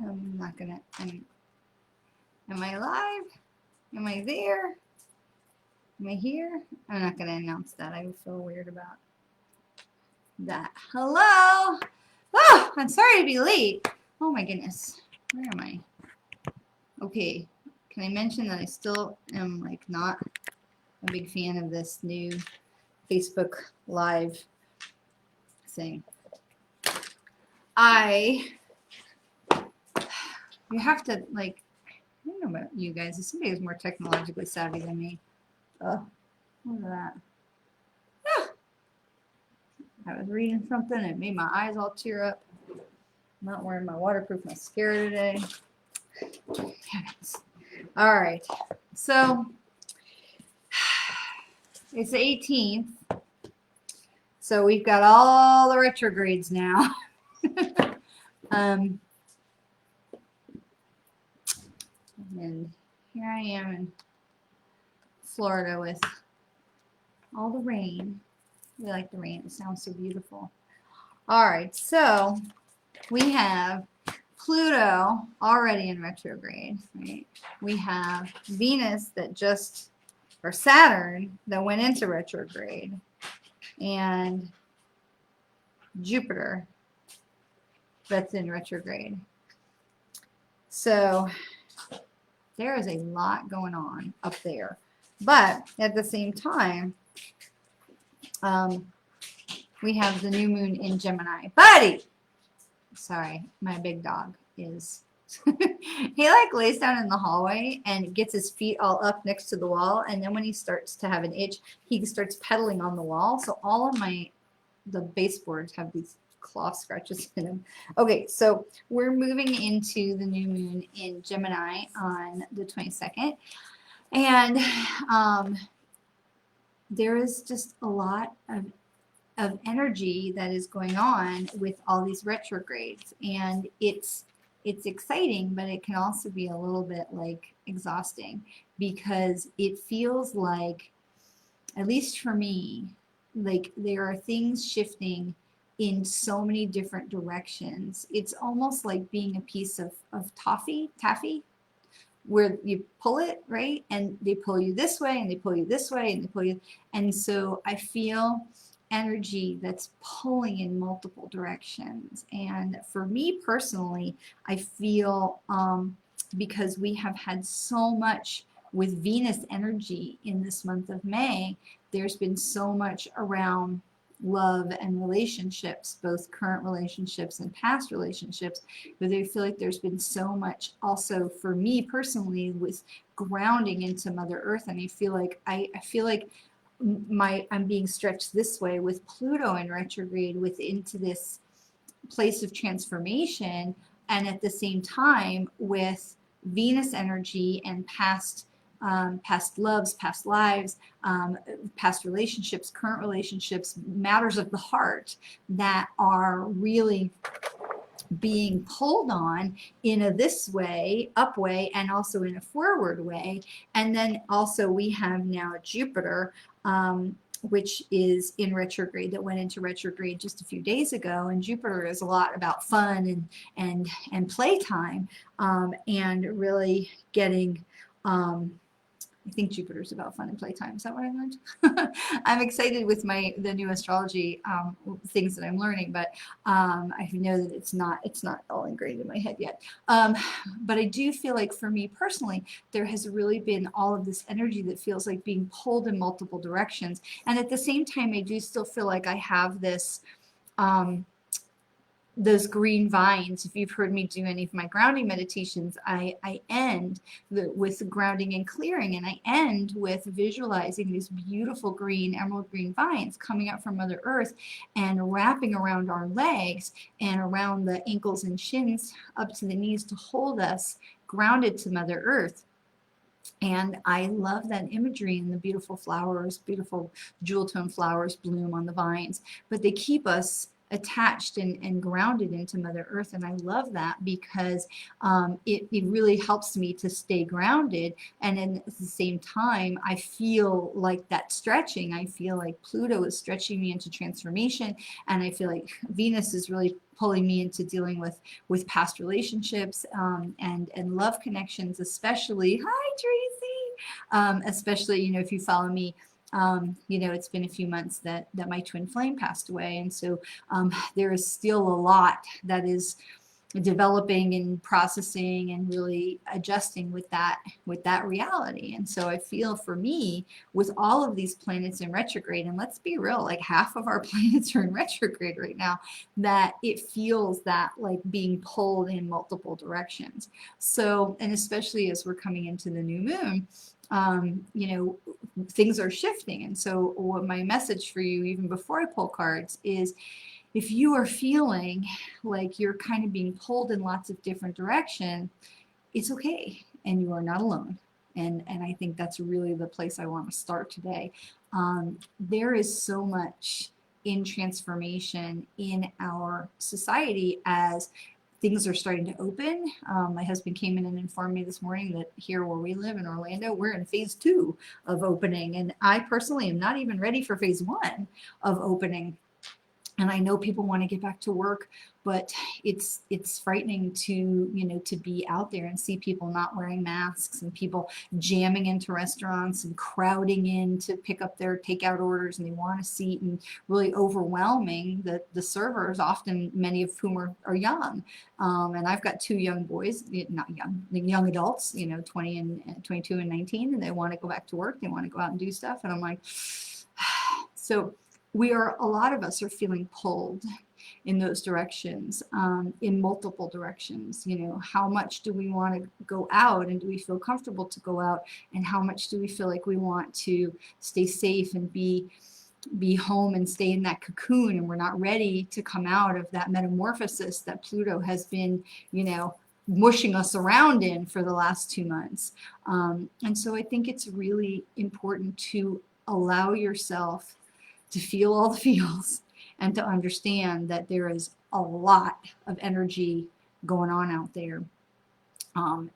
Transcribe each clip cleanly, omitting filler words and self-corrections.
I'm not gonna, am I live? Am I there? Am I here? I'm not gonna announce that. I feel weird about that. Hello? Oh, I'm sorry to be late. Oh my goodness. Where am I? Okay. Can I mention that I still am like not a big fan of this new Facebook Live thing? You have to like, I don't know about you guys. Somebody who's more technologically savvy than me. Oh, look at that. Ah, I was reading something and it made my eyes all tear up. I'm not wearing my waterproof mascara today. Heavens. All right. So it's the 18th. So we've got all the retrogrades now. And here I am in Florida with all the rain. We like the rain. It sounds so beautiful. All right, so we have Pluto already in retrograde, right? We have Venus that just, or Saturn that went into retrograde, and Jupiter that's in retrograde. So there is a lot going on up there. But at the same time, we have the new moon in Gemini. Buddy! Sorry, my big dog is... he like lays down in the hallway and gets his feet all up next to the wall, and then when he starts to have an itch, he starts pedaling on the wall. So all of the baseboards have these claw scratches in them. Okay, so we're moving into the new moon in Gemini on the 22nd, and there is just a lot of energy that is going on with all these retrogrades, and it's exciting, but it can also be a little bit like exhausting, because it feels like, at least for me, like there are things shifting in so many different directions. It's almost like being a piece of taffy, where you pull it, right? And they pull you this way, and they pull you this way, and they pull you. And so I feel energy that's pulling in multiple directions. And for me personally, I feel because we have had so much with Venus energy in this month of May, there's been so much around love and relationships, both current relationships and past relationships, but I feel like there's been so much also for me personally with grounding into Mother Earth. And I feel like I'm being stretched this way with Pluto in retrograde into this place of transformation, and at the same time with Venus energy and past loves, past lives, past relationships, current relationships, matters of the heart that are really being pulled on in a this way, up way, and also in a forward way. And then also we have now Jupiter, which is in retrograde, that went into retrograde just a few days ago. And Jupiter is a lot about fun and playtime, and really getting I think Jupiter's about fun and playtime. Is that what I learned? I'm excited with the new astrology things that I'm learning, but I know that it's not all ingrained in my head yet. But I do feel like for me personally, there has really been all of this energy that feels like being pulled in multiple directions. And at the same time, I do still feel like I have this those green vines. If you've heard me do any of my grounding meditations, I end with grounding and clearing, and I end with visualizing these beautiful green, emerald green vines coming up from Mother Earth and wrapping around our legs and around the ankles and shins up to the knees to hold us grounded to Mother Earth. And I love that imagery, and the beautiful flowers, beautiful jewel tone flowers bloom on the vines, but they keep us attached and grounded into Mother Earth. And I love that because it really helps me to stay grounded. And then at the same time, I feel like that stretching. I feel like Pluto is stretching me into transformation, and I feel like Venus is really pulling me into dealing with past relationships, and love connections, especially. Hi, Tracy. Especially, if you follow me, it's been a few months that my twin flame passed away, and so there is still a lot that is developing and processing and really adjusting with that reality. And so I feel, for me, with all of these planets in retrograde, and let's be real, like half of our planets are in retrograde right now, that it feels that like being pulled in multiple directions. So, and especially as we're coming into the new moon, things are shifting. And so what my message for you, even before I pull cards, is if you are feeling like you're kind of being pulled in lots of different directions, it's okay, and you are not alone. And I think that's really the place I want to start today. There is so much in transformation in our society as things are starting to open. My husband came in and informed me this morning that here where we live in Orlando, we're in phase 2 of opening. And I personally am not even ready for phase 1 of opening. And I know people want to get back to work, but it's frightening to be out there and see people not wearing masks, and people jamming into restaurants and crowding in to pick up their takeout orders, and they want a seat, and really overwhelming the servers, often many of whom are young. And I've got 2 young boys, not young adults, 20 and 22 and 19, and they want to go back to work. They want to go out and do stuff. And I'm like, so a lot of us are feeling pulled in those directions, in multiple directions. How much do we want to go out, and do we feel comfortable to go out, and how much do we feel like we want to stay safe and be home and stay in that cocoon, and we're not ready to come out of that metamorphosis that Pluto has been, mushing us around in for the last 2 months. And so I think it's really important to allow yourself to feel all the feels, and to understand that there is a lot of energy going on out there,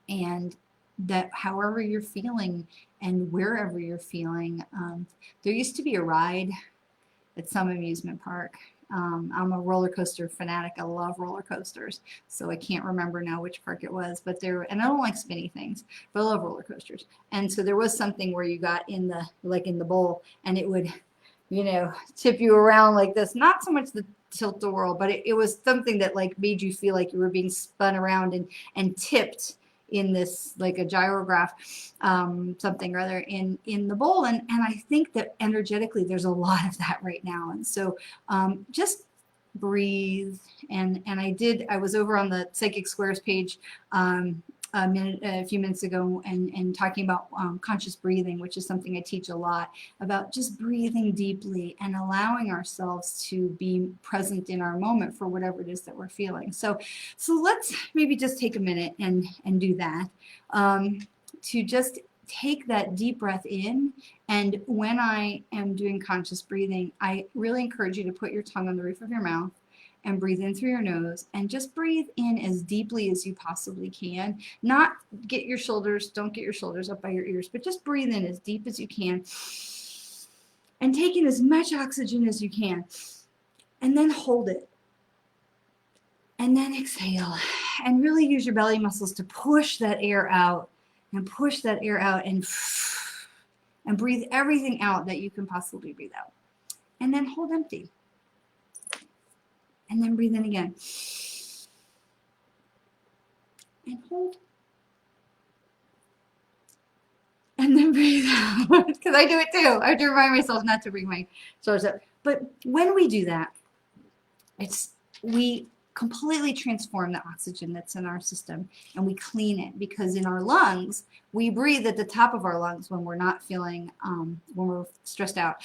and that however you're feeling and wherever you're feeling, there used to be a ride at some amusement park. I'm a roller coaster fanatic. I love roller coasters, so I can't remember now which park it was, but and I don't like spinny things, but I love roller coasters. And so there was something where you got in the bowl, and it would tip you around like this. Not so much the tilt-a-whirl, but it was something that like made you feel like you were being spun around and tipped in this, like a gyrograph, something or other in the bowl. And I think that energetically there's a lot of that right now. And so just breathe. And I was over on the Psychic Squares page a few minutes ago, and talking about conscious breathing, which is something I teach a lot about, just breathing deeply and allowing ourselves to be present in our moment for whatever it is that we're feeling. So let's maybe just take a minute and do that, to just take that deep breath in. And when I am doing conscious breathing, I really encourage you to put your tongue on the roof of your mouth and breathe in through your nose, and just breathe in as deeply as you possibly can. Not don't get your shoulders up by your ears, but just breathe in as deep as you can, and take in as much oxygen as you can, and then hold it, and then exhale, and really use your belly muscles to push that air out, and breathe everything out that you can possibly breathe out, and then hold empty. And then breathe in again. And hold. And then breathe out. Because I do it too. I have to remind myself not to bring my shoulders up. But when we do that, we completely transform the oxygen that's in our system, and we clean it, because in our lungs, we breathe at the top of our lungs when we're not feeling, when we're stressed out.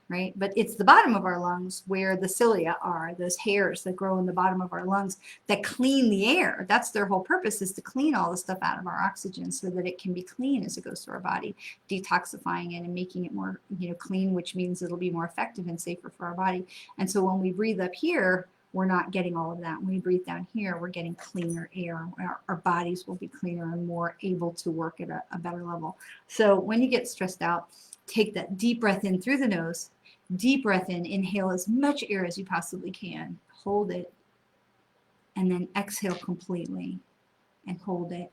Right? But it's the bottom of our lungs where the cilia are, those hairs that grow in the bottom of our lungs that clean the air. That's their whole purpose, is to clean all the stuff out of our oxygen so that it can be clean as it goes to our body, detoxifying it and making it more, clean, which means it'll be more effective and safer for our body. And so when we breathe up here, we're not getting all of that. When we breathe down here, we're getting cleaner air. Our bodies will be cleaner and more able to work at a better level. So when you get stressed out, take that deep breath in through the nose. Deep breath in, inhale as much air as you possibly can. Hold it, and then exhale completely and hold it.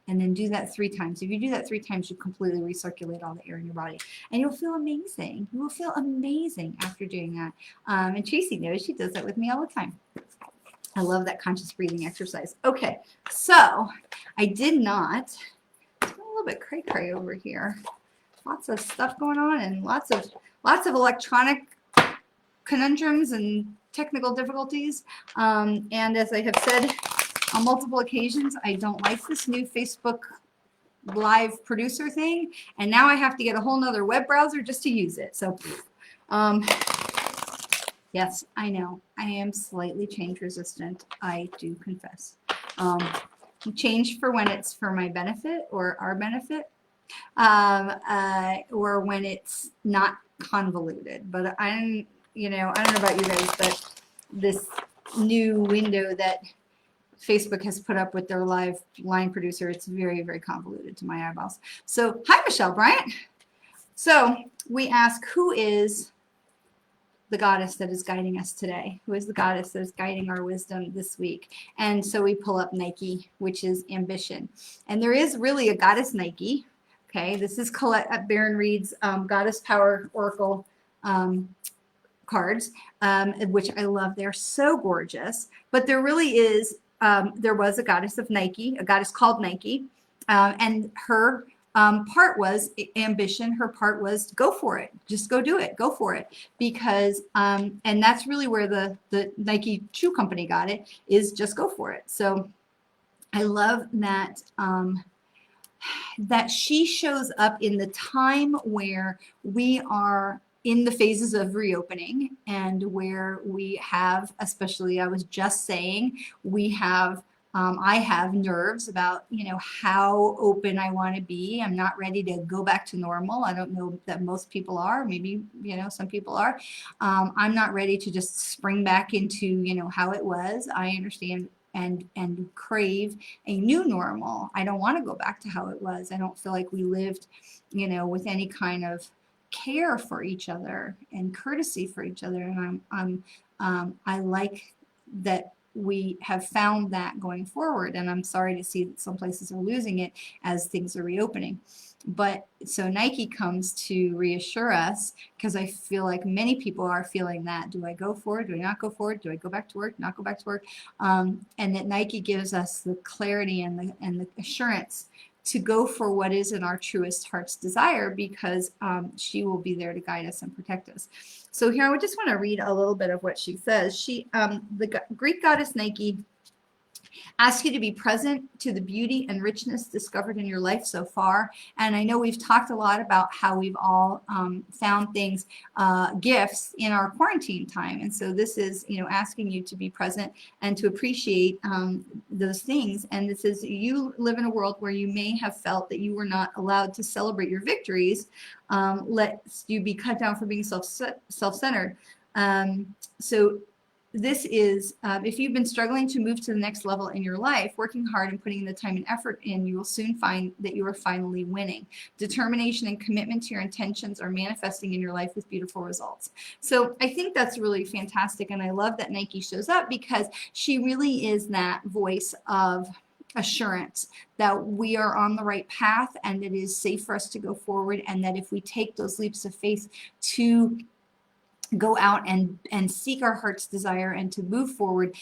And then do that 3 times. If you do that 3 times, you completely recirculate all the air in your body. And you'll feel amazing. You will feel amazing after doing that. And Tracy knows, she does that with me all the time. I love that conscious breathing exercise. Okay, so I did not, it's a little bit cray-cray over here. Lots of stuff going on and lots of electronic conundrums and technical difficulties. And as I have said on multiple occasions, I don't like this new Facebook Live producer thing, and now I have to get a whole nother web browser just to use it. So, yes, I know, I am slightly change resistant, I do confess. Change for when it's for my benefit or our benefit, or when it's not convoluted. But I don't know about you guys, but this new window that Facebook has put up with their live line producer, it's very, very convoluted to my eyeballs. So, hi, Michelle Bryant. So, we ask, who is the goddess that is guiding us today? Who is the goddess that is guiding our wisdom this week? And so we pull up Nike, which is ambition. And there is really a goddess Nike. Okay, this is Colette Baron Reed's Goddess Power Oracle cards, which I love. They're so gorgeous. But there really is, there was a goddess of Nike, a goddess called Nike, and her part was ambition. Her part was go for it. Just go do it. Go for it. Because, and that's really where the Nike shoe company got it, is just go for it. So I love that, that she shows up in the time where we are in the phases of reopening, and where we have, especially, I was just saying, we have, I have nerves about, how open I want to be. I'm not ready to go back to normal. I don't know that most people are. Maybe, some people are. I'm not ready to just spring back into, how it was. I understand and crave a new normal. I don't want to go back to how it was. I don't feel like we lived, with any kind of care for each other and courtesy for each other. And I like that we have found that going forward, and I'm sorry to see that some places are losing it as things are reopening. But so Nike comes to reassure us, because I feel like many people are feeling that. Do I go forward? Do I not go forward? Do I go back to work? Not go back to work? And that Nike gives us the clarity and the assurance to go for what is in our truest heart's desire, because she will be there to guide us and protect us. So here I just want to read a little bit of what she says. The Greek goddess Nike asks you to be present to the beauty and richness discovered in your life so far. And I know we've talked a lot about how we've all found things, gifts in our quarantine time. And so this is, asking you to be present and to appreciate those things. And this is, you live in a world where you may have felt that you were not allowed to celebrate your victories. Let you be cut down for being self-centered. So this is, if you've been struggling to move to the next level in your life, working hard and putting the time and effort in, you will soon find that you are finally winning. Determination and commitment to your intentions are manifesting in your life with beautiful results. So I think that's really fantastic, and I love that Nike shows up, because she really is that voice of assurance that we are on the right path, and it is safe for us to go forward, and that if we take those leaps of faith to go out and seek our heart's desire and to move forward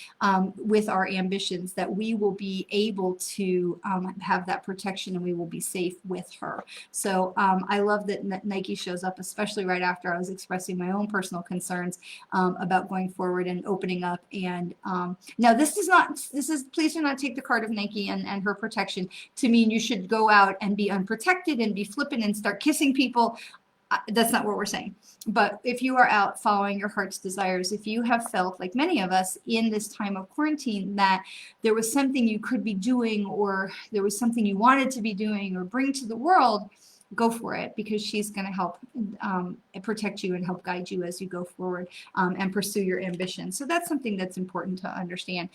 with our ambitions, that we will be able to have that protection, and we will be safe with her. So I love that Nike shows up, especially right after I was expressing my own personal concerns about going forward and opening up. And now this is, please do not take the card of Nike and her protection to mean you should go out and be unprotected and be flippant and start kissing people. That's not what we're saying. But if you are out following your heart's desires, if you have felt, like many of us in this time of quarantine, that there was something you could be doing, or there was something you wanted to be doing or bring to the world, go for it, because she's going to help protect you and help guide you as you go forward and pursue your ambition. So that's something that's important to understand.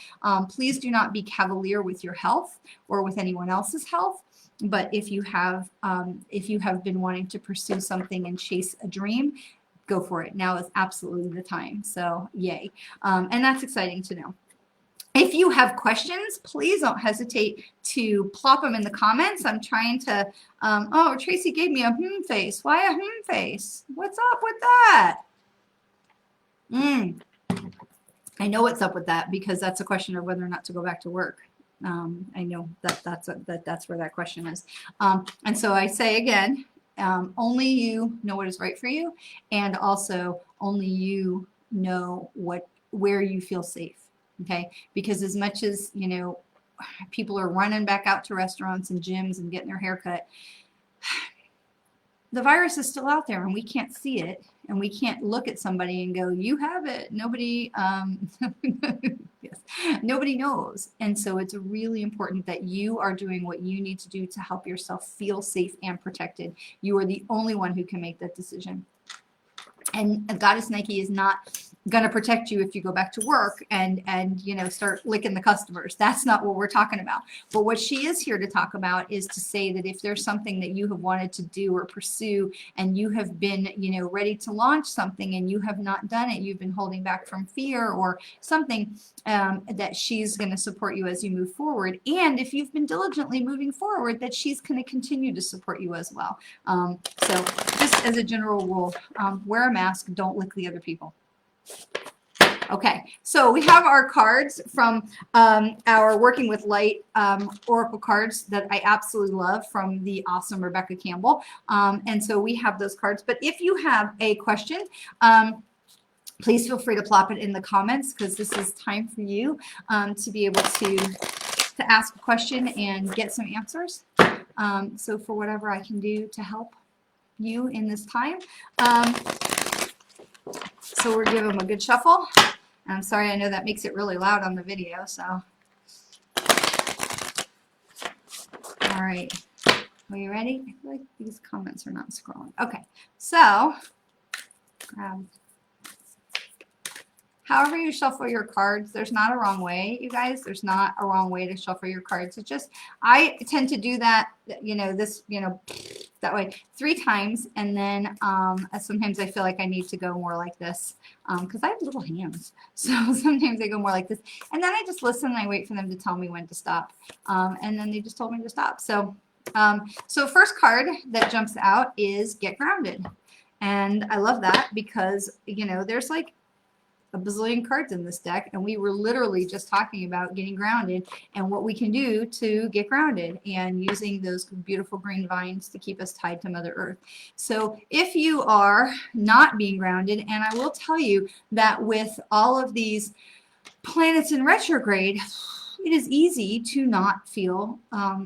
Please do not be cavalier with your health or with anyone else's health. But if you have been wanting to pursue something and chase a dream, go for it. Now is absolutely the time. So yay. And that's exciting to know. If you have questions, please don't hesitate to plop them in the comments. I'm trying to, oh, Tracy gave me a face. Why a face? What's up with that? I know what's up with that because that's a question of whether or not to go back to work. I know that's where that question is. And so I say again, only you know what is right for you, and also only you know where you feel safe. Okay, because as much as people are running back out to restaurants and gyms and getting their hair cut, the virus is still out there and we can't see it, and we can't look at somebody and go, you have it. Nobody, yes, nobody knows. And so it's really important that you are doing what you need to do to help yourself feel safe and protected. You are the only one who can make that decision. And Goddess Nike is not going to protect you if you go back to work and start licking the customers. That's not what we're talking about. But what she is here to talk about is to say that if there's something that you have wanted to do or pursue, and you have been ready to launch something and you have not done it, you've been holding back from fear or something, that she's going to support you as you move forward. And if you've been diligently moving forward, that she's going to continue to support you as well. So just as a general rule, wear a mask, don't lick the other people. Okay, so we have our cards from our Working with Light Oracle cards that I absolutely love from the awesome Rebecca Campbell. And so we have those cards. But if you have a question, please feel free to plop it in the comments, because this is time for you to be able to ask a question and get some answers. So for whatever I can do to help you in this time. So we'll give them a good shuffle. And I'm sorry, I know that makes it really loud on the video, so. All right, are you ready? I feel like these comments are not scrolling. Okay, so grab. However you shuffle your cards, there's not a wrong way, you guys. There's not a wrong way to shuffle your cards. It's just, I tend to do that, that way 3 times, and then sometimes I feel like I need to go more like this because I have little hands. So sometimes I go more like this, and then I just listen and I wait for them to tell me when to stop, and then they just told me to stop. So, so first card that jumps out is Get Grounded, and I love that because there's like a bazillion cards in this deck, and we were literally just talking about getting grounded and what we can do to get grounded, and using those beautiful green vines to keep us tied to Mother Earth. So if you are not being grounded, and I will tell you that with all of these planets in retrograde, it is easy to not feel,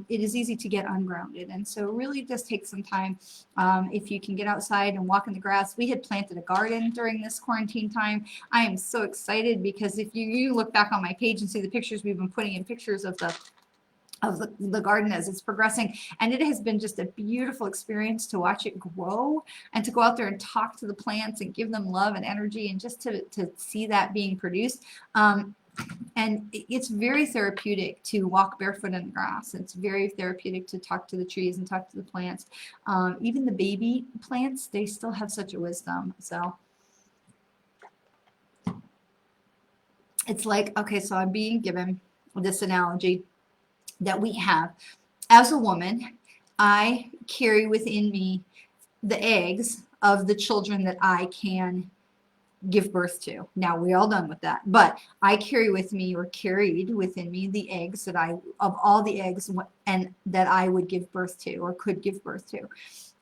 it is easy to get ungrounded. And so really just take some time. If you can get outside and walk in the grass. We had planted a garden during this quarantine time. I am so excited because if you look back on my page and see the pictures, we've been putting in pictures of the garden as it's progressing, and it has been just a beautiful experience to watch it grow and to go out there and talk to the plants and give them love and energy, and just to see that being produced. And it's very therapeutic to walk barefoot in the grass. It's very therapeutic to talk to the trees and talk to the plants. Even the baby plants, they still have such a wisdom. So it's like, okay, so I'm being given this analogy that we have. As a woman, I carry within me the eggs of the children that I can give birth to. Now we're all done with that, but I carry with me, or carried within me, the eggs that of all the eggs and that I would give birth to or could give birth to.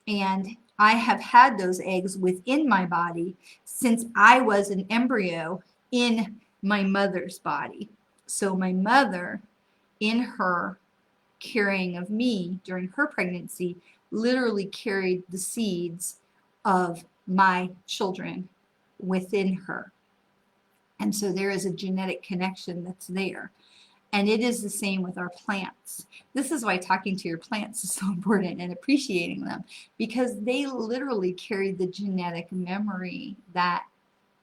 And I have had those eggs within my body since I was an embryo in my mother's body. So my mother, in her carrying of me during her pregnancy, literally carried the seeds of my children within her. And so there is a genetic connection that's there. And it is the same with our plants. This is why talking to your plants is so important, and appreciating them, because they literally carry the genetic memory that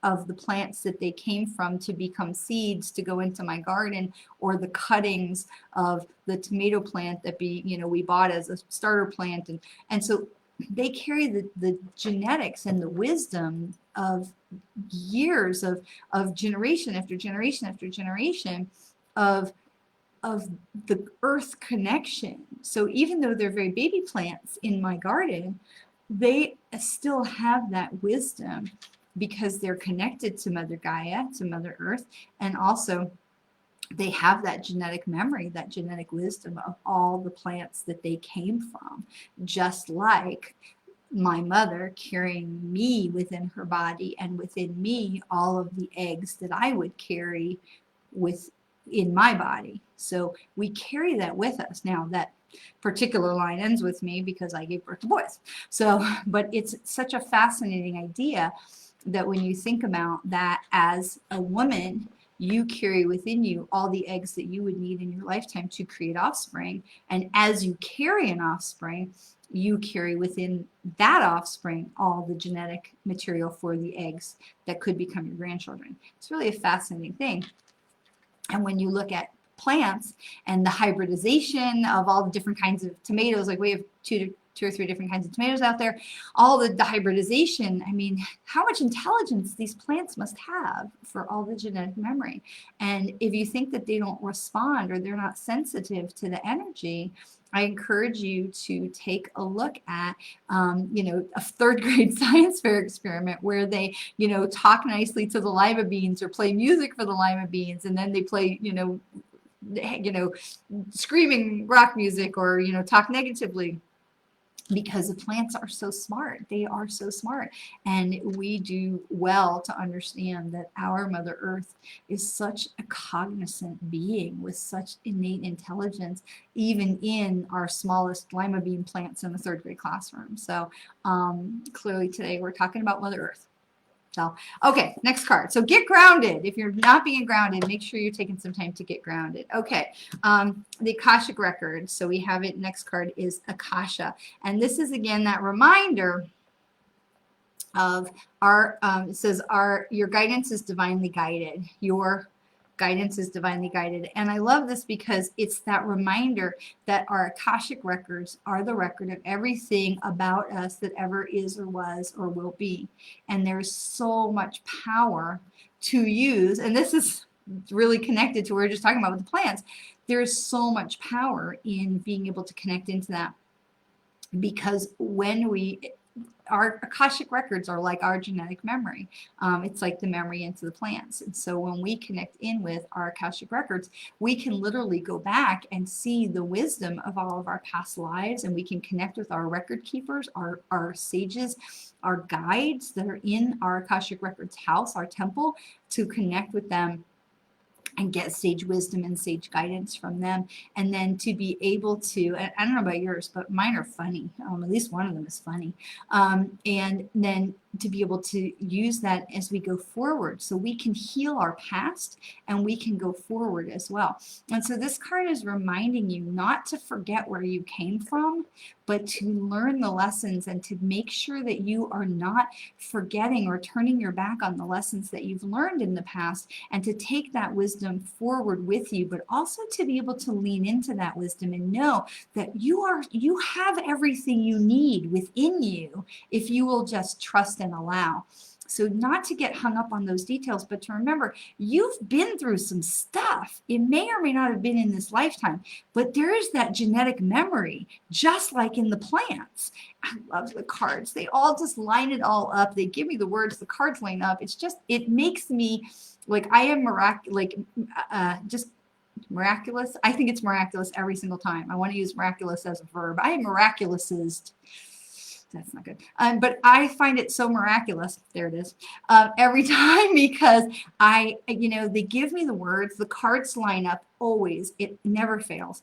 of the plants that they came from to become seeds to go into my garden, or the cuttings of the tomato plant that we bought as a starter plant. And so they carry the genetics and the wisdom of years of generation after generation after generation. of the earth connection. So even though they're very baby plants in my garden, they still have that wisdom because they're connected to Mother Gaia, to Mother Earth, and also they have that genetic memory, that genetic wisdom of all the plants that they came from, just like my mother carrying me within her body, and within me all of the eggs that I would carry in my body. So we carry that with us. Now that particular line ends with me because I gave birth to boys. So, but it's such a fascinating idea that when you think about that as a woman, you carry within you all the eggs that you would need in your lifetime to create offspring. And as you carry an offspring, you carry within that offspring all the genetic material for the eggs that could become your grandchildren. It's really a fascinating thing. And when you look at plants and the hybridization of all the different kinds of tomatoes, like we have two or three different kinds of tomatoes out there, all the hybridization, I mean, how much intelligence these plants must have for all the genetic memory. And if you think that they don't respond or they're not sensitive to the energy, I encourage you to take a look at, a third grade science fair experiment where they, talk nicely to the lima beans or play music for the lima beans, and then they play, screaming rock music or, talk negatively. Because the plants are so smart. They are so smart. And we do well to understand that our Mother Earth is such a cognizant being with such innate intelligence, even in our smallest lima bean plants in the third grade classroom. So clearly today we're talking about Mother Earth. So, okay, next card. So get grounded. If you're not being grounded, make sure you're taking some time to get grounded. Okay, the Akashic Record. So we have it, next card is Akasha. And this is, again, that reminder of it says, your guidance is divinely guided. Your guidance is divinely guided. And I love this because it's that reminder that our Akashic records are the record of everything about us that ever is or was or will be. And there's so much power to use. And this is really connected to what we were just talking about with the plants. There's so much power in being able to connect into that, because when our Akashic records are like our genetic memory. It's like the memory into the plants. And so when we connect in with our Akashic records, we can literally go back and see the wisdom of all of our past lives, and we can connect with our record keepers, our sages, our guides that are in our Akashic records house, our temple, to connect with them and get sage wisdom and sage guidance from them. And then to be able to, I don't know about yours, but mine are funny. At least one of them is funny. And then to be able to use that as we go forward, so we can heal our past and we can go forward as well. And so this card is reminding you not to forget where you came from, but to learn the lessons and to make sure that you are not forgetting or turning your back on the lessons that you've learned in the past, and to take that wisdom forward with you, but also to be able to lean into that wisdom and know that you have everything you need within you if you will just trust and allow. So not to get hung up on those details, but to remember, you've been through some stuff. It may or may not have been in this lifetime, but there is that genetic memory, just like in the plants. I love the cards. They all just line it all up. They give me the words, the cards line up. It's just, it makes me like I am just miraculous. I think it's miraculous every single time. I want to use miraculous as a verb. I am miraculousized. That's not good. But I find it so miraculous. There it is. Every time, because they give me the words, the cards line up always. It never fails.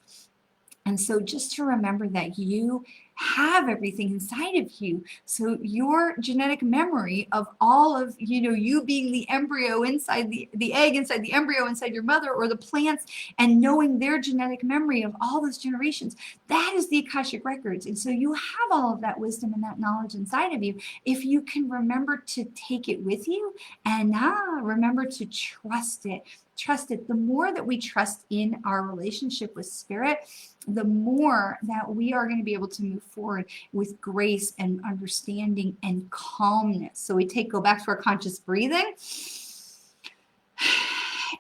And so just to remember that you have everything inside of you. So your genetic memory of all of, you being the embryo inside the egg, inside the embryo, inside your mother, or the plants, and knowing their genetic memory of all those generations, that is the Akashic records. And so you have all of that wisdom and that knowledge inside of you if you can remember to take it with you and remember to trust it. Trust it. The more that we trust in our relationship with Spirit, the more that we are going to be able to move forward with grace and understanding and calmness. So we go back to our conscious breathing,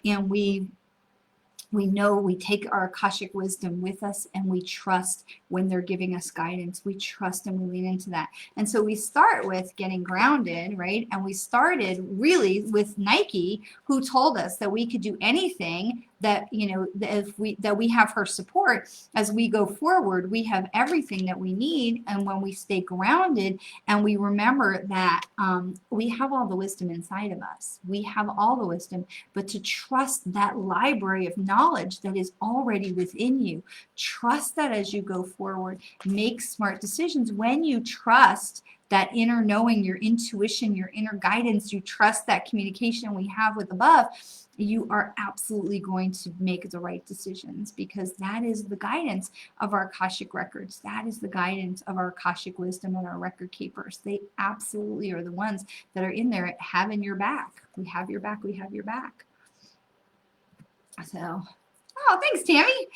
and we We know we take our Akashic wisdom with us, and we trust when they're giving us guidance. We trust and we lean into that. And so we start with getting grounded, right? And we started really with Nike, who told us that we could do anything, that, you know, that we have her support as we go forward. We have everything that we need. And when we stay grounded and we remember that we have all the wisdom inside of us, we have all the wisdom, but to trust that library of knowledge that is already within you. Trust that as you go forward. Make smart decisions. When you trust that inner knowing, your intuition, your inner guidance, you trust that communication we have with above, you are absolutely going to make the right decisions, because that is the guidance of our Akashic records. That is the guidance of our Akashic wisdom and our record keepers. They absolutely are the ones that are in there having your back. We have your back. We have your back. So, oh, thanks, Tammy.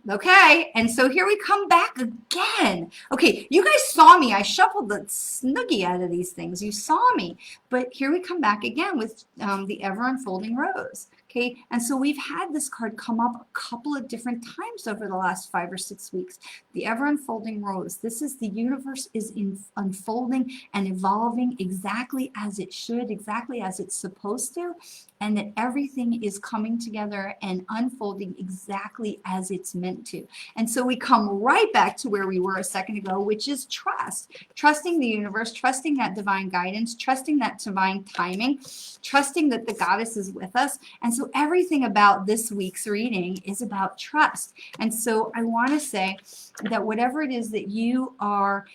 Okay, and so here we come back again. Okay, you guys saw me. I shuffled the snoogie out of these things. You saw me. But here we come back again with the ever unfolding rose. Okay, and so we've had this card come up a couple of different times over the last 5 or 6 weeks. The ever unfolding rose. This is the universe is unfolding and evolving exactly as it should, exactly as it's supposed to, and that everything is coming together and unfolding exactly as it's meant to. And so we come right back to where we were a second ago, which is trust. Trusting the universe, trusting that divine guidance, trusting that divine timing, trusting that the goddess is with us. And so everything about this week's reading is about trust. And so I want to say that whatever it is that you are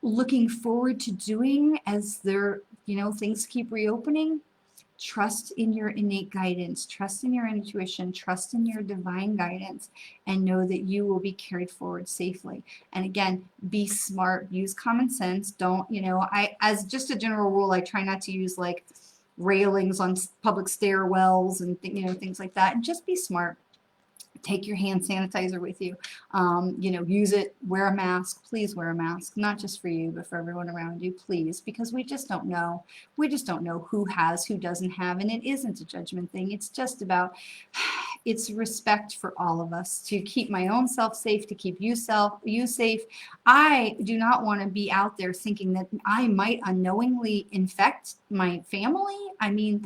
looking forward to doing as there, you know, things keep reopening, trust in your innate guidance, trust in your intuition, trust in your divine guidance, and know that you will be carried forward safely. And again, be smart, use common sense. Don't, you know, as just a general rule, I try not to use like railings on public stairwells and you know, things like that. And just be smart. Take your hand sanitizer with you. You know, use it. Wear a mask. Please wear a mask. Not just for you, but for everyone around you, please, because we just don't know. We just don't know who has, who doesn't have, and it isn't a judgment thing. It's just about, it's respect for all of us, to keep my own self safe, to keep you safe. I do not want to be out there thinking that I might unknowingly infect my family. I mean,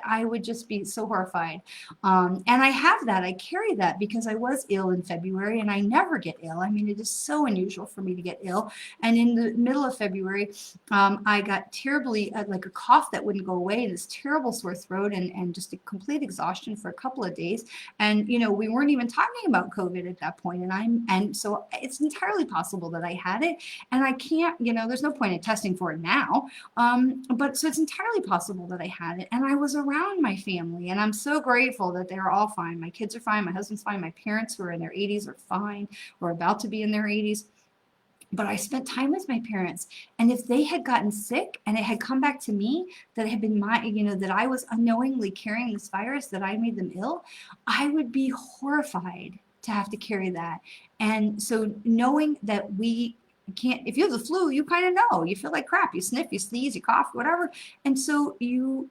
I would just be so horrified. And I have that. I carry that because I was ill in February, and I never get ill. I mean, it is so unusual for me to get ill. And in the middle of February, I got terribly, like a cough that wouldn't go away, this terrible sore throat, and just a complete exhaustion for a couple of days. And, you know, we weren't even talking about COVID at that point. And so it's entirely possible that I had it, and I can't, you know, there's no point in testing for it now. But so it's entirely possible that I had it, and I was around my family, and I'm so grateful that they're all fine. My kids are fine. My husband's fine. My parents, who are in their 80s, are fine, or about to be in their 80s. But I spent time with my parents, and if they had gotten sick and it had come back to me that it had been my, you know, that I was unknowingly carrying this virus, that I made them ill, I would be horrified to have to carry that. And so knowing that we can't, if you have the flu, you kind of know, you feel like crap, you sniff, you sneeze, you cough, whatever. And so you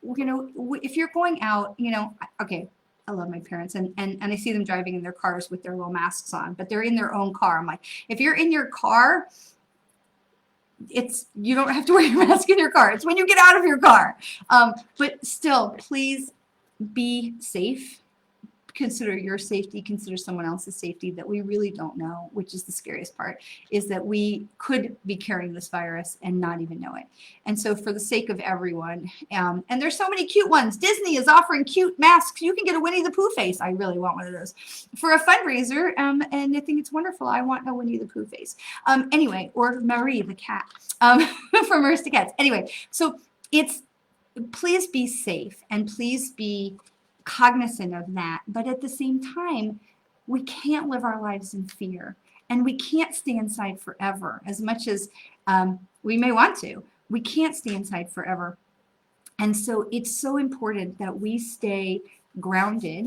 know, if you're going out, you know, okay, I love my parents, and I see them driving in their cars with their little masks on, but they're in their own car. I'm like, if you're in your car, you don't have to wear your mask in your car. It's when you get out of your car. But still, please be safe. Consider your safety, consider someone else's safety, that we really don't know, which is the scariest part, is that we could be carrying this virus and not even know it. And so for the sake of everyone, and there's so many cute ones. Disney is offering cute masks. You can get a Winnie the Pooh face. I really want one of those for a fundraiser, and I think it's wonderful. I want a Winnie the Pooh face. Anyway, or Marie the cat from Arista Cats. Anyway, so please be safe, and please be cognizant of that. But at the same time, we can't live our lives in fear, and we can't stay inside forever. As much as we may want to, we can't stay inside forever. And so it's so important that we stay grounded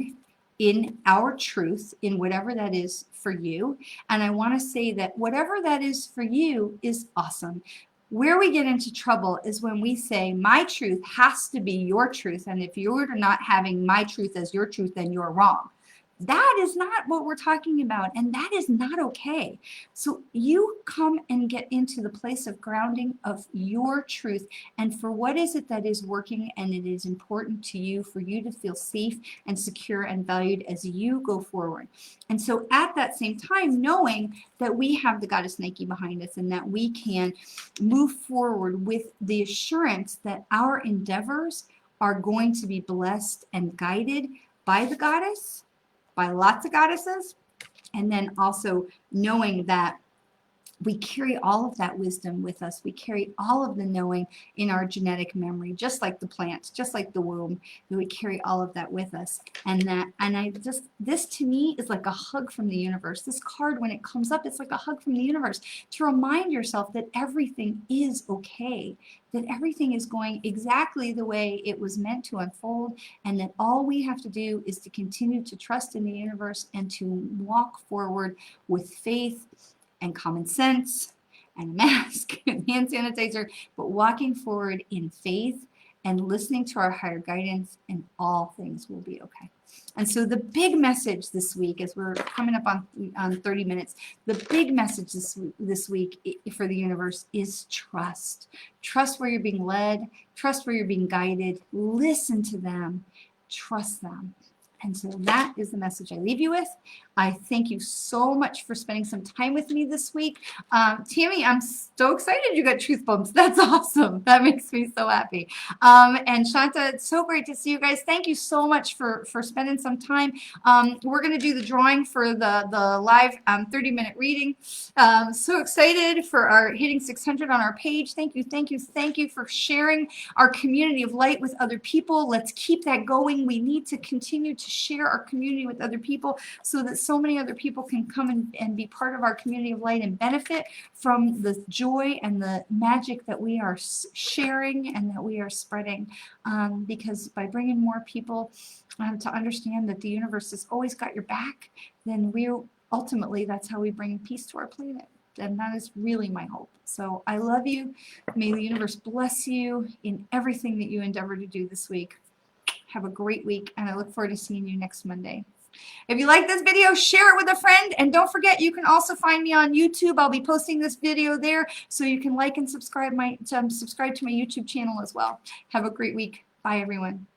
in our truth, in whatever that is for you. And I want to say that whatever that is for you is awesome. Where we get into trouble is when we say my truth has to be your truth, and if you're not having my truth as your truth, then you're wrong. That is not what we're talking about, and that is not okay. So you come and get into the place of grounding of your truth, and for what is it that is working and it is important to you, for you to feel safe and secure and valued as you go forward. And so at that same time, knowing that we have the goddess Nike behind us and that we can move forward with the assurance that our endeavors are going to be blessed and guided by the goddess, by lots of goddesses, and then also knowing that we carry all of that wisdom with us. We carry all of the knowing in our genetic memory, just like the plant, just like the womb, that we carry all of that with us. This to me is like a hug from the universe. This card, when it comes up, it's like a hug from the universe to remind yourself that everything is okay, that everything is going exactly the way it was meant to unfold, and that all we have to do is to continue to trust in the universe and to walk forward with faith and common sense and a mask and hand sanitizer, but walking forward in faith and listening to our higher guidance, and all things will be okay. And so the big message this week, as we're coming up on 30 minutes, the big message this week for the universe is trust. Trust where you're being led, trust where you're being guided, listen to them, trust them. And so that is the message I leave you with. I thank you so much for spending some time with me this week. Tammy, I'm so excited you got truth bumps. That's awesome. That makes me so happy. And Shanta, it's so great to see you guys. Thank you so much for spending some time. We're going to do the drawing for the live 30-minute reading. So excited for our hitting 600 on our page. Thank you, thank you, thank you for sharing our community of light with other people. Let's keep that going. We need to continue to share our community with other people so that so many other people can come and be part of our community of light and benefit from the joy and the magic that we are sharing and that we are spreading. Because by bringing more people to understand that the universe has always got your back, then ultimately that's how we bring peace to our planet. And that is really my hope. So I love you. May the universe bless you in everything that you endeavor to do this week. Have a great week, and I look forward to seeing you next Monday. If you like this video, share it with a friend, and don't forget you can also find me on YouTube. I'll be posting this video there, so you can like and subscribe to my YouTube channel as well. Have a great week. Bye, everyone.